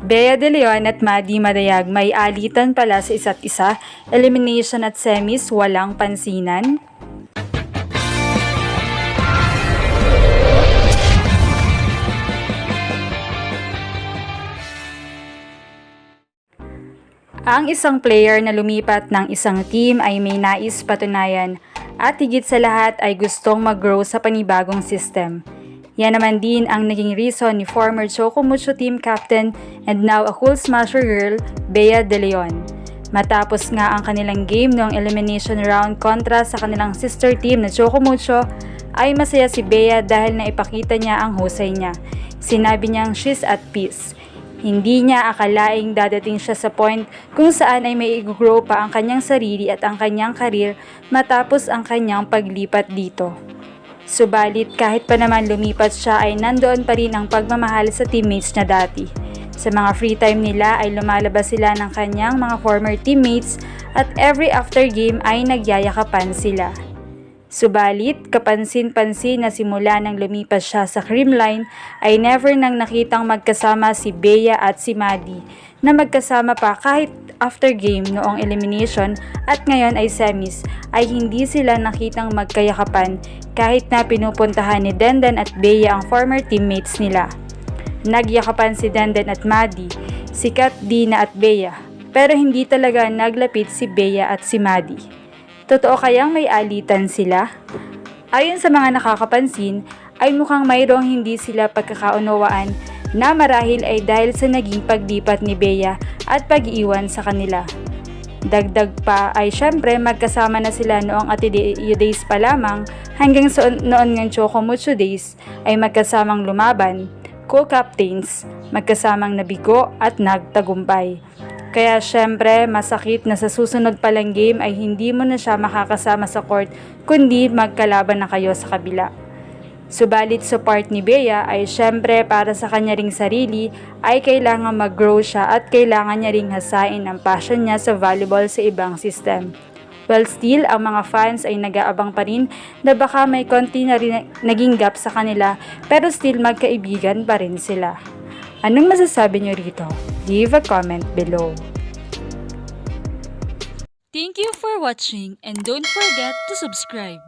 Bea De Leon at Maddie Madayag may alitan pala sa isa't isa, elimination at semis walang pansinan. Ang isang player na lumipat ng isang team ay may nais patunayan at higit sa lahat ay gustong mag-grow sa panibagong system. Yan naman din ang naging reason ni former Choco Mucho team captain and now a cool smasher girl, Bea De Leon. Matapos nga ang kanilang game noong elimination round kontra sa kanilang sister team na Choco Mucho, ay masaya si Bea dahil naipakita niya ang husay niya. Sinabi niyang she's at peace. Hindi niya akalaing dadating siya sa point kung saan ay may i-grow pa ang kanyang sarili at ang kanyang karir matapos ang kanyang paglipat dito. Subalit kahit pa naman lumipat siya ay nandoon pa rin ang pagmamahal sa teammates niya dati. Sa mga free time nila ay lumalabas sila ng kanyang mga former teammates at every after game ay nagyayakapan sila. Subalit, kapansin-pansin na simula nang lumipas siya sa Creamline ay never nang nakitang magkasama si Bea at si Maddie na magkasama pa kahit after game noong elimination at ngayon ay semis ay hindi sila nakitang magkayakapan kahit na pinupuntahan ni Denden at Bea ang former teammates nila. Nagyakapan si Denden at Maddie, si Kat, Dina at Bea pero hindi talaga naglapit si Bea at si Maddie. Totoo kayang may alitan sila? Ayon sa mga nakakapansin, ay mukhang mayroong hindi sila pagkakaunawaan na marahil ay dahil sa naging paglipat ni Bea at pag-iwan sa kanila. Dagdag pa ay syempre magkasama na sila noong Ateneo Days pa lamang hanggang sa noon ng Choco Mucho Days ay magkasamang lumaban, co-captains, magkasamang nabigo at nagtagumpay. Kaya syempre, masakit na sa susunod palang game ay hindi mo na siya makakasama sa court kundi magkalaban na kayo sa kabila. Subalit support ni Bea ay syempre para sa kanya ring sarili ay kailangan mag-grow siya at kailangan niya ring hasain ang passion niya sa volleyball sa ibang system. Well still, ang mga fans ay nag-aabang pa rin na baka may konti na rin naging gap sa kanila pero still magkaibigan pa rin sila. Anong masasabi niyo rito? Leave a comment below. Thank you for watching and don't forget to subscribe.